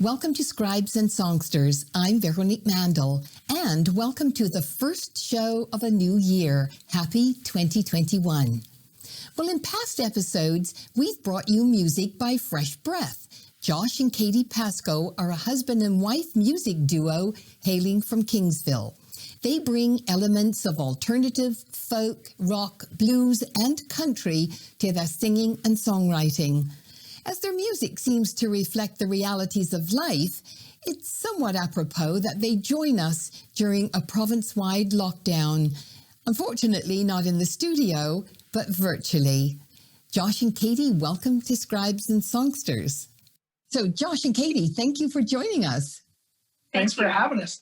Welcome to Scribes and Songsters. I'm Veronique Mandel, and welcome to the first show of a new year. Happy 2021. Well, in past episodes, we've brought you music by Fresh Breath. Josh and Katie Pascoe are a husband and wife music duo hailing from Kingsville. They bring elements of alternative, folk, rock, blues, and country to their singing and songwriting. As their music seems to reflect the realities of life, it's somewhat apropos that they join us during a province-wide lockdown. Unfortunately, not in the studio, but virtually. Josh and Katie, welcome to Scribes and Songsters. So, Josh and Katie, thank you for joining us. Thanks for having us.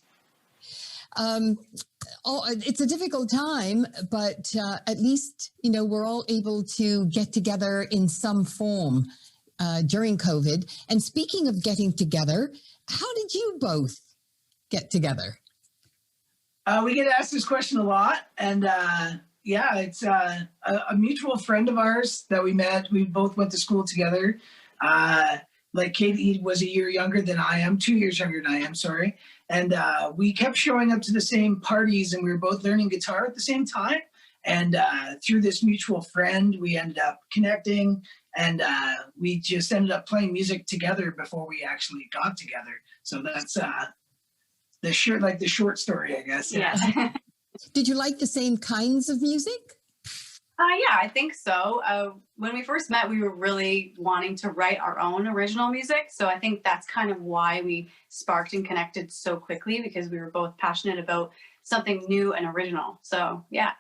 It's a difficult time, but at least, we're all able to get together in some form during COVID. And speaking of getting together, how did you both get together? We get asked this question a lot. And it's a mutual friend of ours that we met. We both went to school together. Like Katie was a year younger than I am, 2 years younger than I am, sorry. And we kept showing up to the same parties, and we were both learning guitar at the same time. And through this mutual friend, we ended up connecting, and we just ended up playing music together before we actually got together. So that's the short story, I guess. Yeah. Did you like the same kinds of music? Yeah, I think so. When we first met, we were really wanting to write our own original music. So I think that's kind of why we sparked and connected so quickly, because we were both passionate about something new and original. So, yeah.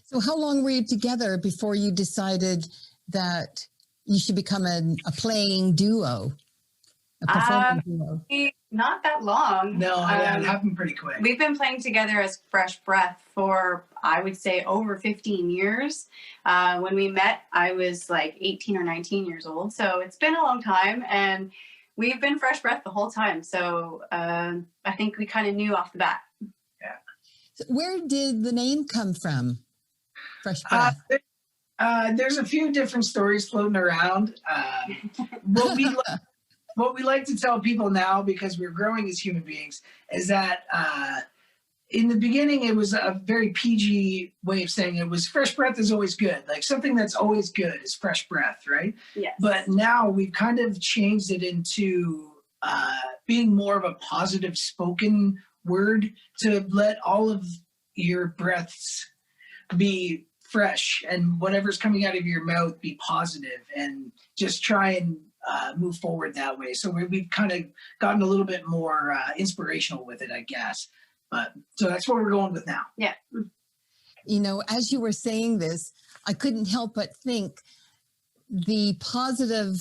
So how long were you together before you decided that you should become a playing duo, a performing duo? Not that long. No, it happened pretty quick. We've been playing together as Fresh Breath for, I would say, over 15 years. When we met, I was like 18 or 19 years old. So it's been a long time, and we've been Fresh Breath the whole time. So I think we kind of knew off the bat. Yeah. So where did the name come from? Fresh Breath. There's a few different stories floating around. What we like to tell people now, because we're growing as human beings, is that in the beginning, it was a very PG way of saying it was fresh breath is always good. Like something that's always good is fresh breath, right? Yes. But now we've kind of changed it into being more of a positive spoken word to let all of your breaths be fresh and whatever's coming out of your mouth be positive, and just try and move forward that way. So we've kind of gotten a little bit more inspirational with it, I guess. But so that's what we're going with now. Yeah. As you were saying this, I couldn't help but think the positive,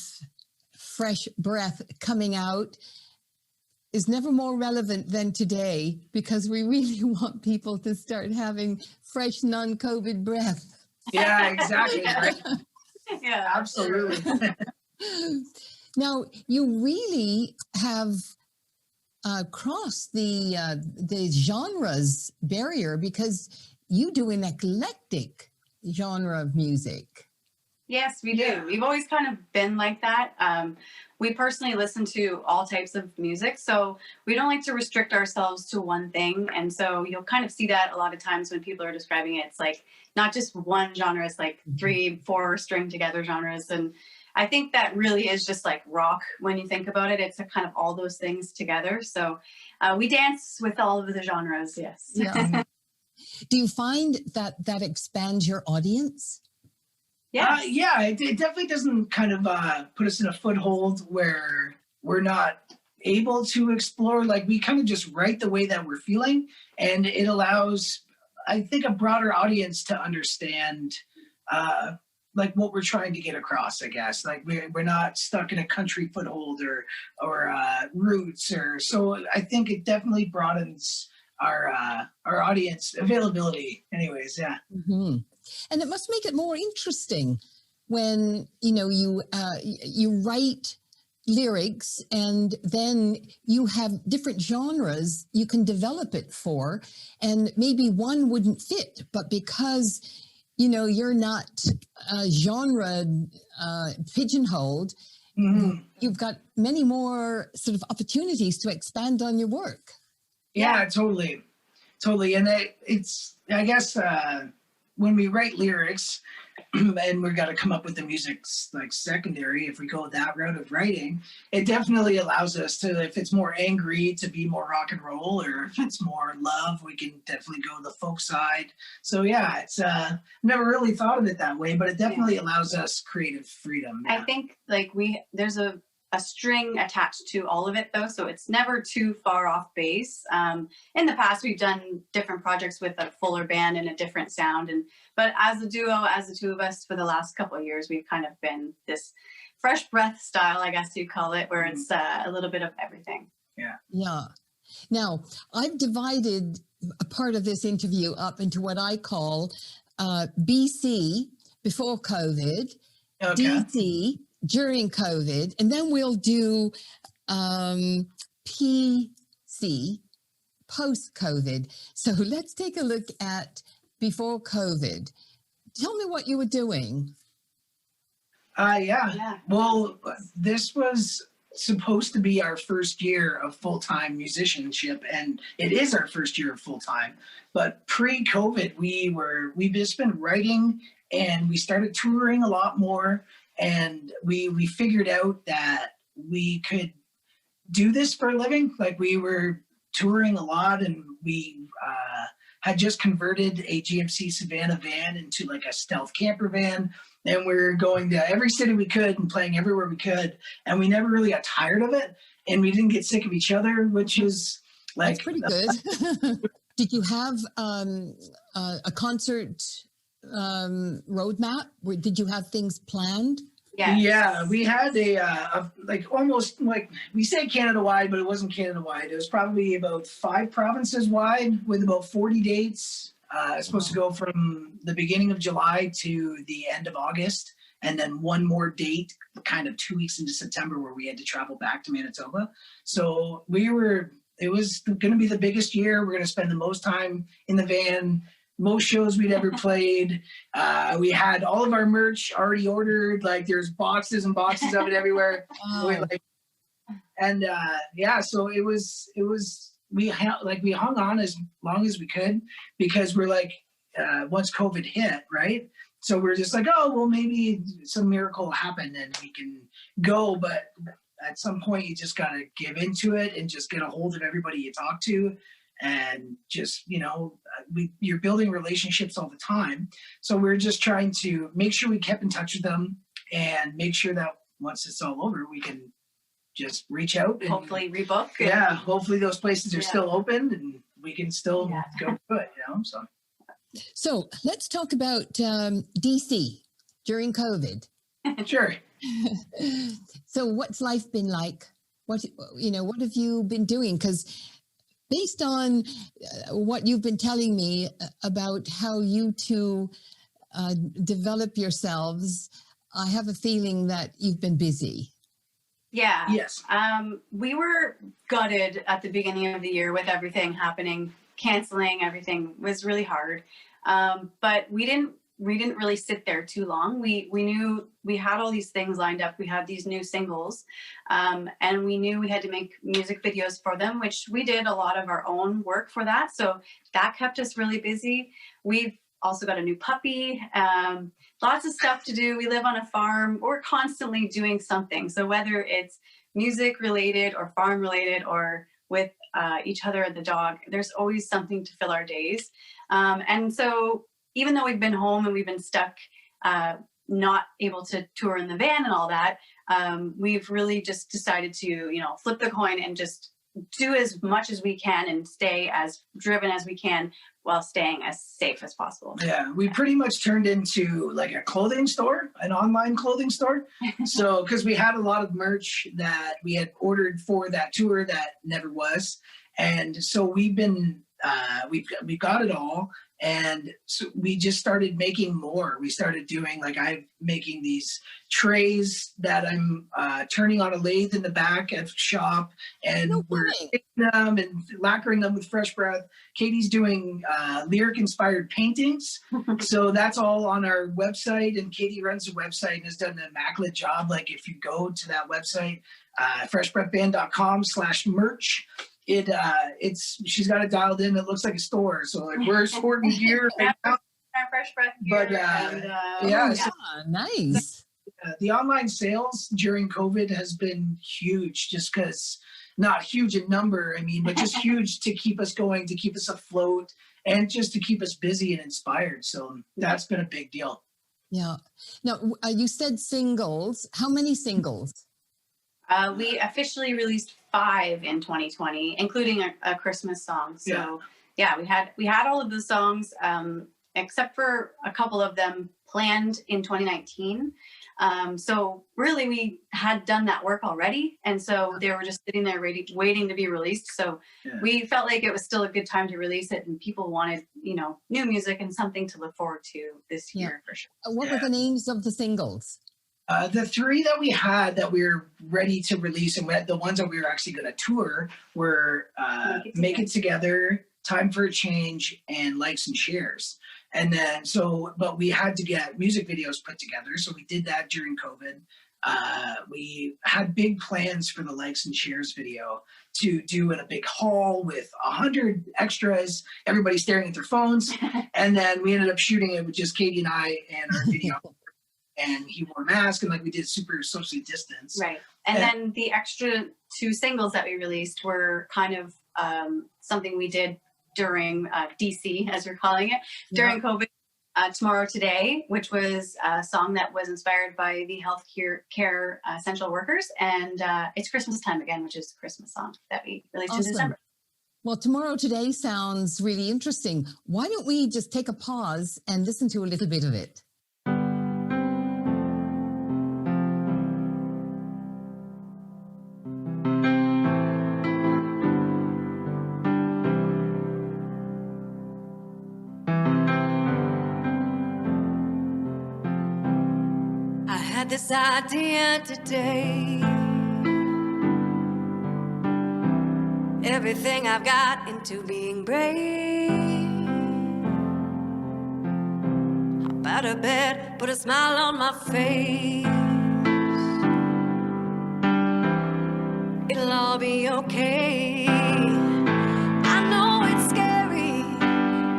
fresh breath coming out is never more relevant than today, because we really want people to start having fresh, non-COVID breath. Yeah, exactly. Right? Yeah, absolutely. Now, you really have crossed the genres barrier, because you do an eclectic genre of music. Yes, we do. We've always kind of been like that. We personally listen to all types of music, so we don't like to restrict ourselves to one thing. And so you'll kind of see that a lot of times when people are describing it. It's like not just one genre, it's like 3-4 string together genres. And I think that really is just like rock when you think about it. It's a kind of all those things together. So we dance with all of the genres, yes. Yeah. Do you find that expands your audience? Yeah, it definitely doesn't kind of put us in a foothold where we're not able to explore. Like, we kind of just write the way that we're feeling, and it allows, I think, a broader audience to understand like what we're trying to get across, I guess. Like we're not stuck in a country foothold or roots, or so. I think it definitely broadens our audience availability. Anyways, yeah. Mm-hmm. And it must make it more interesting when you write lyrics, and then you have different genres you can develop it for, and maybe one wouldn't fit, but because you're not genre pigeonholed, Mhm. you've got many more sort of opportunities to expand on your work. Yeah, totally. Totally. And it's, I guess, when we write lyrics and we've got to come up with the music like secondary, if we go that route of writing, it definitely allows us to, if it's more angry, to be more rock and roll, or if it's more love, we can definitely go the folk side. So yeah, it's never really thought of it that way, but it definitely allows us creative freedom. I think like there's a string attached to all of it though, so it's never too far off base. In the past, we've done different projects with a fuller band and a different sound, but as a duo, as the two of us for the last couple of years, we've kind of been this fresh breath style, I guess you call it, where it's a little bit of everything. Yeah. Now, I've divided a part of this interview up into what I call BC, before COVID, Okay. DC, during COVID, and then we'll do PC, post-COVID. So let's take a look at before COVID. Tell me what you were doing. Yeah. Well, this was supposed to be our first year of full-time musicianship, and it is our first year of full-time. But pre-COVID, we've just been writing, and we started touring a lot more, and we figured out that we could do this for a living. Like, we were touring a lot, and we had just converted a GMC Savannah van into like a stealth camper van. And we were going to every city we could and playing everywhere we could. And we never really got tired of it. And we didn't get sick of each other, which is like... That's pretty good. Did you have a concert roadmap? Did you have things planned? Yes. Yeah, we had a like almost like, we say Canada wide, but it wasn't Canada wide. It was probably about 5 provinces wide with about 40 dates. It's supposed to go from the beginning of July to the end of August, and then one more date kind of 2 weeks into September where we had to travel back to Manitoba. So it was going to be the biggest year. We're going to spend the most time in the van, most shows we'd ever played. We had all of our merch already ordered. Like, there's boxes and boxes of it everywhere. Wow. So it was we hung on as long as we could, because we're like, once COVID hit, right? So we're just like, oh, well, maybe some miracle will happen and we can go. But at some point, you just got to give into it and just get a hold of everybody you talk to. And just, you're building relationships all the time. So we're just trying to make sure we kept in touch with them and make sure that once it's all over, we can just reach out and Hopefully rebook. Yeah, hopefully those places are still open and we can still go do it, So let's talk about DC during COVID. Sure. So what's life been like? What have you been doing? Because based on what you've been telling me about how you two develop yourselves, I have a feeling that you've been busy. Yeah. Yes. We were gutted at the beginning of the year with everything happening, canceling, everything was really hard. But we didn't really sit there too long. We knew we had all these things lined up. We had these new singles, and we knew we had to make music videos for them, which we did a lot of our own work for that. So that kept us really busy. We've also got a new puppy, lots of stuff to do. We live on a farm. We're constantly doing something. So whether it's music related or farm related or with each other and the dog, there's always something to fill our days. And so even though we've been home and we've been stuck, not able to tour in the van and all that, we've really just decided to, flip the coin and just do as much as we can and stay as driven as we can while staying as safe as possible. Yeah, we pretty much turned into like a clothing store, an online clothing store. So, because we had a lot of merch that we had ordered for that tour that never was. And so we've been we've got it all. And so we just started making more. We started doing, like, I'm making these trays that I'm turning on a lathe in the back at the shop, and we're taking them and lacquering them with Fresh Breath. Katie's doing lyric inspired paintings. So that's all on our website, and Katie runs the website and has done an immaculate job. Like, if you go to that website, freshbreathband.com/merch, she's got it dialed in. It looks like a store. So, like, we're sporting gear right now. Our Fresh Breath gear. But yeah, nice. The online sales during COVID has been huge, just because, not huge in number, I mean, but just huge to keep us going, to keep us afloat, and just to keep us busy and inspired. So that's been a big deal. Yeah. Now, you said singles. How many singles? We officially released 5 in 2020, including a Christmas song. So yeah, we had all of the songs, except for a couple of them planned in 2019. So really, we had done that work already, and so they were just sitting there waiting to be released. So we felt like it was still a good time to release it, and people wanted, new music and something to look forward to this year for sure. What were the names of the singles? The 3 that we had that we were ready to release, and the ones that we were actually going to tour, were Make It Together, Time for a Change, and Likes and Shares. And then, but we had to get music videos put together. So we did that during COVID. We had big plans for the Likes and Shares video to do in a big hall with 100 extras, everybody staring at their phones. And then we ended up shooting it with just Katie and I and our video. And he wore a mask, and, like, we did super socially distanced. Right. And then the extra 2 singles that we released were kind of something we did during DC, as we're calling it, during COVID. Tomorrow Today, which was a song that was inspired by the healthcare essential workers, and It's Christmas Time Again, which is a Christmas song that we released in December. Well, Tomorrow Today sounds really interesting. Why don't we just take a pause and listen to a little bit of it? This idea today, everything I've got into being brave. Hop out of bed, put a smile on my face. It'll all be okay. I know it's scary,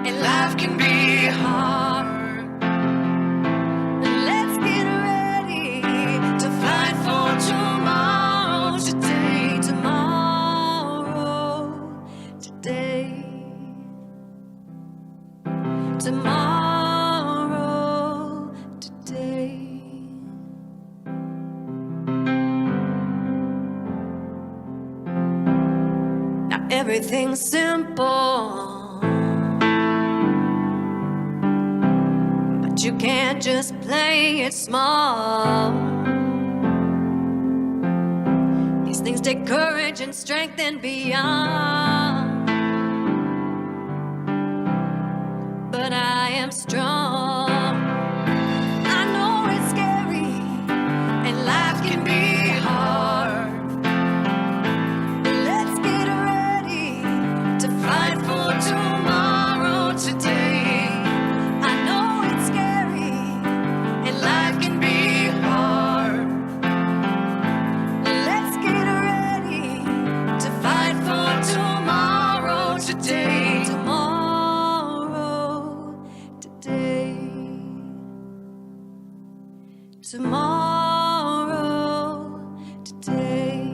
and life can be hard. Tomorrow, today. Now everything's simple, but you can't just play it small. These things take courage and strength and beyond. But I am strong. I know it's scary, and life can be hard. But let's get ready to fight for tomorrow today. I know it's scary, and life can be hard. Let's get ready to fight for tomorrow today. Tomorrow, today.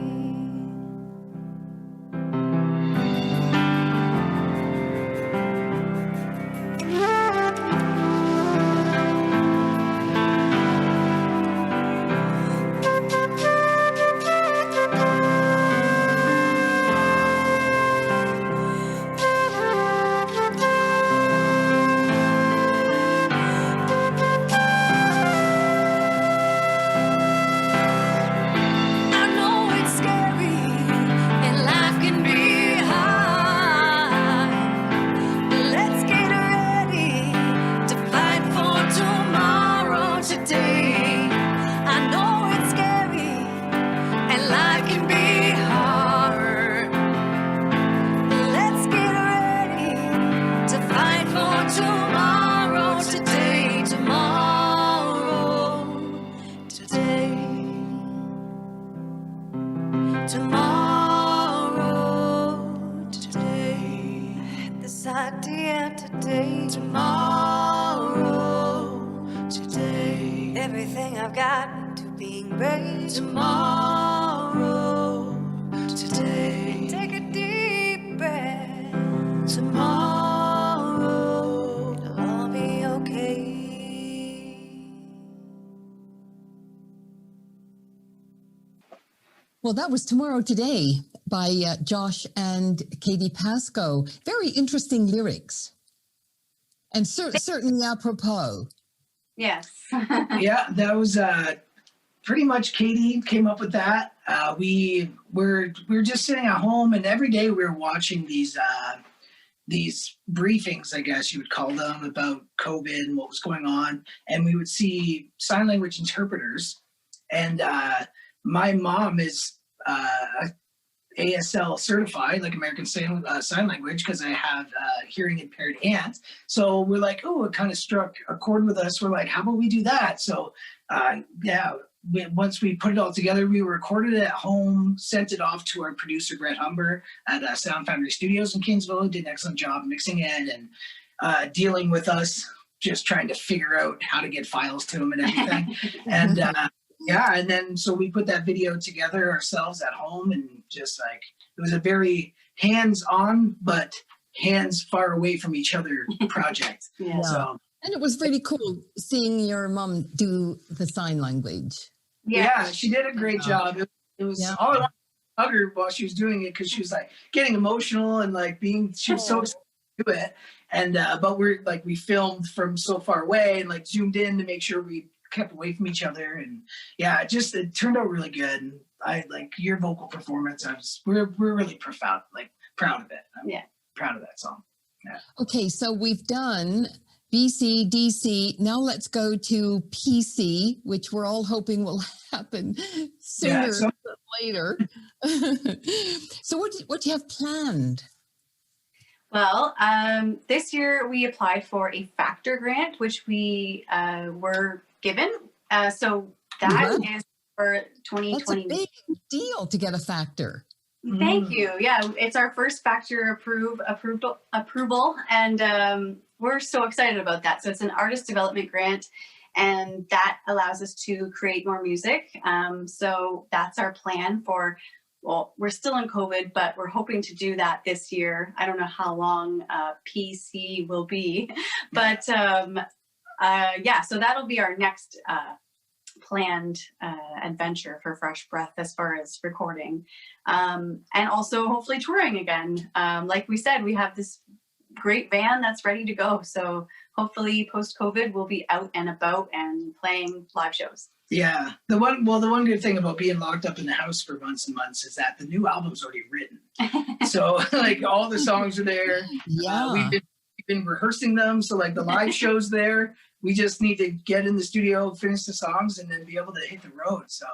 society and today. Tomorrow, today. Everything I've got to being brave. Tomorrow, today. Take a deep breath. Tomorrow, it'll all be okay. Well, that was Tomorrow Today by Josh and Katie Pascoe. Very interesting lyrics. And certainly apropos. Yes. Yeah, that was pretty much Katie came up with that. We were just sitting at home, and every day we were watching these briefings, I guess you would call them, about COVID and what was going on. And we would see sign language interpreters. And my mom is ASL certified, like American Sign Language, because I have a hearing impaired aunt. So we're like, oh, it kind of struck a chord with us. We're like, how about we do that? So once we put it all together, we recorded it at home, sent it off to our producer, Brett Humber, at Sound Foundry Studios in Kingsville, who did an excellent job mixing it and dealing with us, just trying to figure out how to get files to him and everything. And yeah, and then so we put that video together ourselves at home, and just like, it was a very hands-on but hands far away from each other project. Yeah. So, And it was really cool seeing your mom do the sign language. yeah, she did a great job. It was all I wanted to hug her while she was doing it, because she was like getting emotional and like she was so excited to do it. And but we filmed from so far away and like zoomed in to make sure we kept away from each other. And yeah, it turned out really good. And I like your vocal performance. We're really proud of it. I'm proud of that song. Yeah. Okay, so we've done BC, DC. Now let's go to PC, which we're all hoping will happen sooner than later. So what do you have planned? Well, this year we applied for a Factor grant, which we were given. So that is for 2020. That's a big deal to get a Factor. Thank you. Yeah, it's our first Factor approval, and we're so excited about that. So it's an artist development grant, and that allows us to create more music. So that's our plan for. Well, we're still in COVID, but we're hoping to do that this year. I don't know how long PC will be, but yeah, so that'll be our next planned adventure for Fresh Breath as far as recording, and also hopefully touring again. Like we said, we have this great band that's ready to go. So hopefully post-COVID we'll be out and about and playing live shows. Yeah. The one good thing about being locked up in the house for months and months is that the new album's already written. So like all the songs are there. Yeah. We've been rehearsing them. So like the live show's there. We just need to get in the studio, finish the songs, and then be able to hit the road. So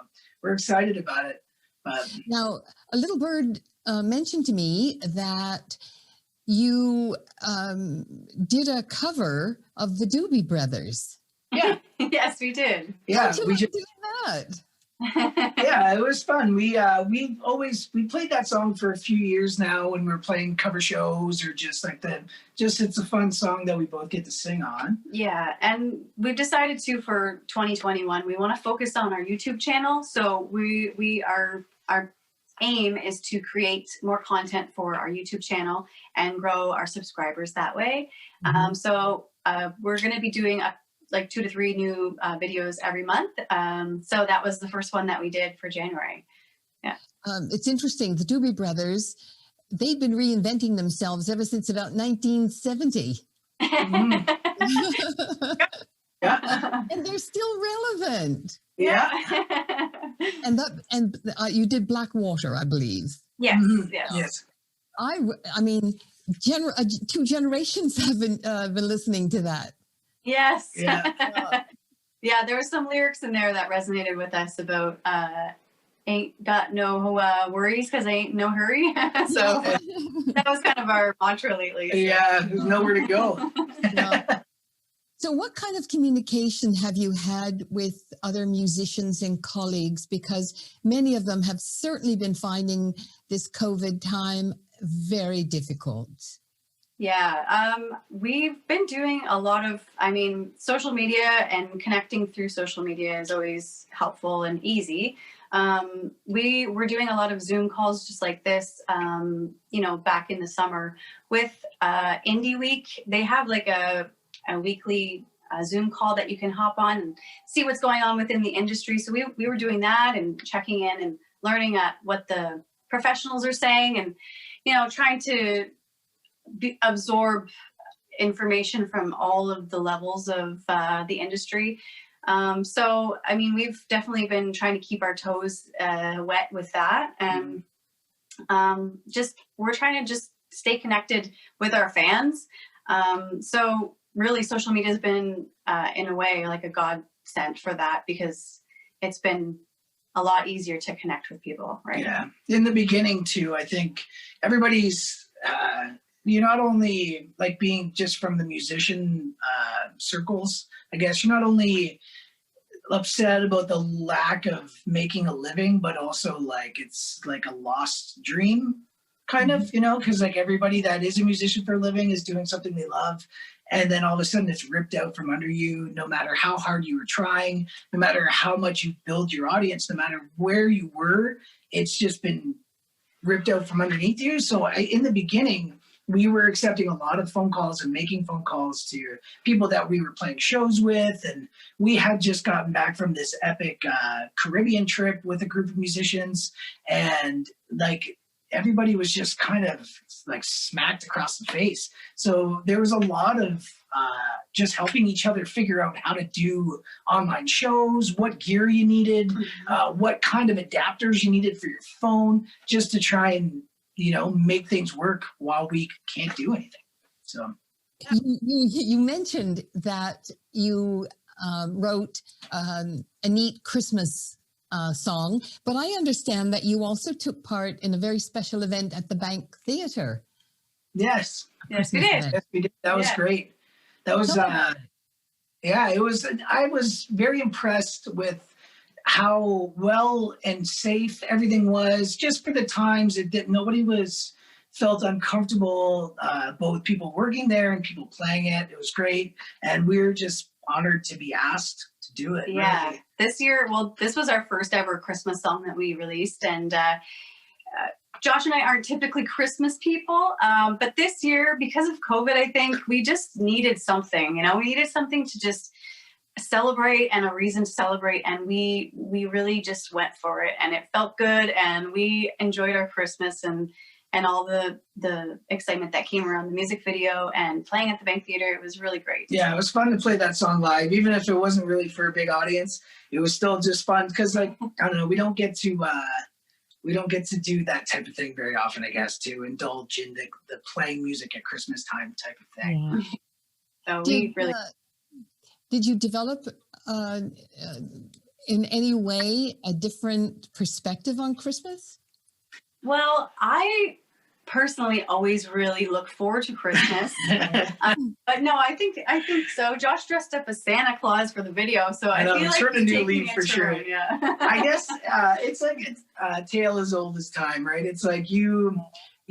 we're excited about it. But now, a little bird mentioned to me that you did a cover of the Doobie Brothers. yeah. Yes, we did. Yeah. How'd you like doing that? Yeah, it was fun. We played that song for a few years now when we're playing cover shows, or just like it's a fun song that we both get to sing on. Yeah, and we've decided to, for 2021, we want to focus on our YouTube channel. So our aim is to create more content for our YouTube channel and grow our subscribers that way. Mm-hmm. So we're going to be doing like 2 to 3 new videos every month. So that was the first one that we did for January. Yeah. It's interesting. The Doobie Brothers, they've been reinventing themselves ever since about 1970. Yeah. And they're still relevant. Yeah. And you did Blackwater, I believe. Yes. Mhm. Yes. Yes. I mean, 2 generations have been listening to that. Yes. Yeah. Yeah, there were some lyrics in there that resonated with us about ain't got no worries because I ain't no hurry. So that was kind of our mantra lately. So. Yeah, there's nowhere to go. Yeah. So what kind of communication have you had with other musicians and colleagues? Because many of them have certainly been finding this COVID time very difficult. Yeah, we've been doing a lot of, social media, and connecting through social media is always helpful and easy. We were doing a lot of Zoom calls just like this, back in the summer with Indie Week. They have like a weekly Zoom call that you can hop on and see what's going on within the industry. So we were doing that and checking in and learning what the professionals are saying, and, trying to absorb information from all of the levels of the industry. We've definitely been trying to keep our toes wet with that. And we're trying to just stay connected with our fans. So really social media has been, in a way, like a godsend for that, because it's been a lot easier to connect with people, right? Yeah. In the beginning too, I think everybody's, you're not only like being just from the musician circles, I guess you're not only upset about the lack of making a living, but also like it's like a lost dream kind of, because like everybody that is a musician for a living is doing something they love. And then all of a sudden it's ripped out from under you, no matter how hard you were trying, no matter how much you build your audience, no matter where you were, it's just been ripped out from underneath you. So in the beginning, we were accepting a lot of phone calls and making phone calls to people that we were playing shows with. And we had just gotten back from this epic Caribbean trip with a group of musicians. And like everybody was just kind of like smacked across the face. So there was a lot of just helping each other figure out how to do online shows, what gear you needed, what kind of adapters you needed for your phone, just to try and make things work while we can't do anything. So you mentioned that you wrote a neat Christmas song, but I understand that you also took part in a very special event at the Bank Theatre. Yes, we did. Yes, we did. That was great. That was it was. I was very impressed with how well and safe everything was, just for the times that nobody felt uncomfortable, both people working there and people playing it. It was great. And we're just honored to be asked to do it. Yeah. Really. This year, this was our first ever Christmas song that we released. And Josh and I aren't typically Christmas people, but this year, because of COVID, I think we just needed something, we needed something to just celebrate and a reason to celebrate, and we really just went for it, and it felt good, and we enjoyed our Christmas and all the excitement that came around the music video and playing at the Bank Theatre. It was really great. Yeah, it was fun to play that song live, even if it wasn't really for a big audience. It was still just fun because, like, I don't know, we don't get to do that type of thing very often, I guess, to indulge in the playing music at Christmas time type of thing. Yeah. So did you develop in any way a different perspective on Christmas? Well, I personally always really look forward to Christmas. But no, I think so. Josh dressed up as Santa Claus for the video, so I feel like sort of he's new taking leaf it for to sure. him, yeah. I guess it's like it's a tale as old as time, right? It's like you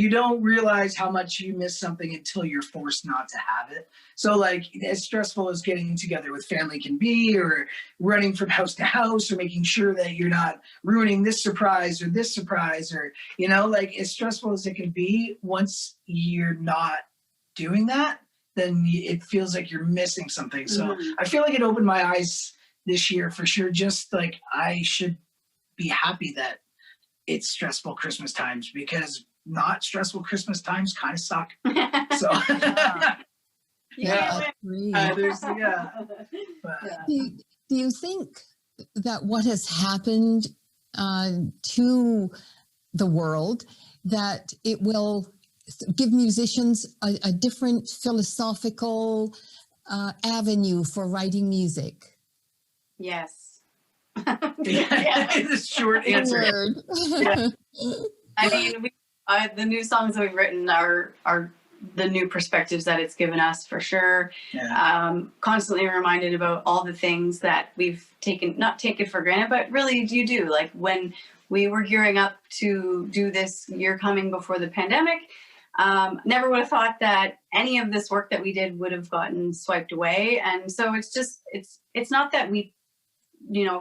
don't realize how much you miss something until you're forced not to have it. So like, as stressful as getting together with family can be, or running from house to house, or making sure that you're not ruining this surprise, or, like, as stressful as it can be, once you're not doing that, then it feels like you're missing something. So I feel like it opened my eyes this year for sure. Just like, I should be happy that it's stressful Christmas times, because not stressful Christmas times kind of suck. So Do you think that what has happened to the world, that it will give musicians a different philosophical avenue for writing music? Yes. The short answer. I mean, the new songs that we've written are the new perspectives that it's given us, for sure. Yeah. Constantly reminded about all the things that we've not taken for granted, but really you do. Like when we were gearing up to do this year coming before the pandemic, Never would have thought that any of this work that we did would have gotten swiped away. And so it's not that we,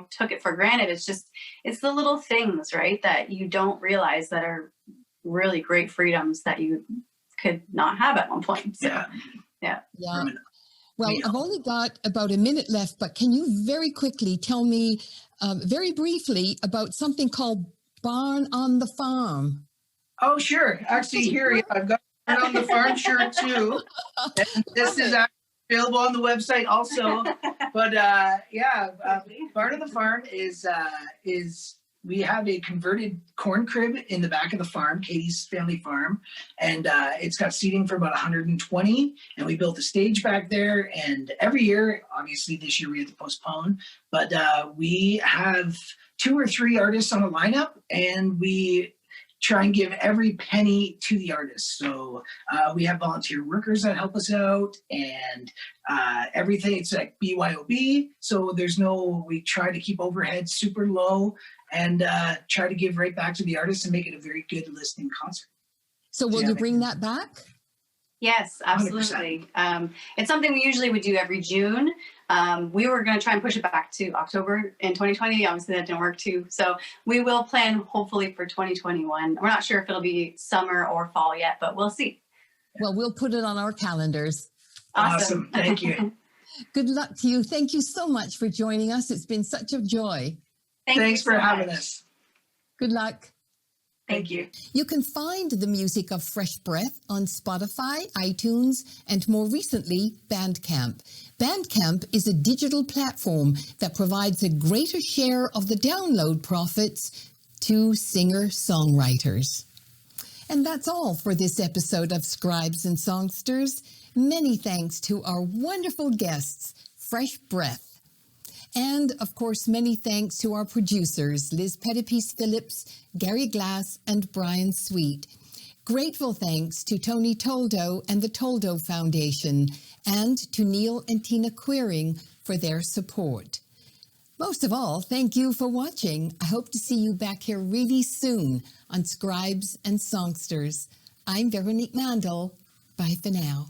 took it for granted. It's the little things, right, that you don't realize that are really great freedoms that you could not have at one point. So, yeah. Well, I've only got about a minute left, but can you very quickly tell me very briefly about something called Barn on the Farm? Oh, sure. Actually, here I've got Barn on the Farm shirt too. And this is actually available on the website also. But Barn on the Farm is we have a converted corn crib in the back of the farm, Katie's family farm, and it's got seating for about 120. And we built a stage back there. And every year, obviously this year we had to postpone, but we have 2 or 3 artists on a lineup, and we try and give every penny to the artist. So we have volunteer workers that help us out, and everything. It's like BYOB. So we try to keep overhead super low, and try to give right back to the artist and make it a very good listening concert. So will you bring that back? Yes, absolutely. It's something we usually would do every June. We were going to try and push it back to October in 2020. Obviously, that didn't work too. So we will plan hopefully for 2021. We're not sure if it'll be summer or fall yet, but we'll see. Well, we'll put it on our calendars. Awesome. Thank you. Good luck to you. Thank you so much for joining us. It's been such a joy. Thanks for having us. Good luck. Thank you. You can find the music of Fresh Breath on Spotify, iTunes, and more recently, Bandcamp. Bandcamp is a digital platform that provides a greater share of the download profits to singer-songwriters. And that's all for this episode of Scribes and Songsters. Many thanks to our wonderful guests, Fresh Breath. And, of course, many thanks to our producers, Liz Pettipies-Phillips, Gary Glass, and Brian Sweet. Grateful thanks to Tony Toldo and the Toldo Foundation, and to Neil and Tina Queering for their support. Most of all, thank you for watching. I hope to see you back here really soon on Scribes and Songsters. I'm Veronique Mandel. Bye for now.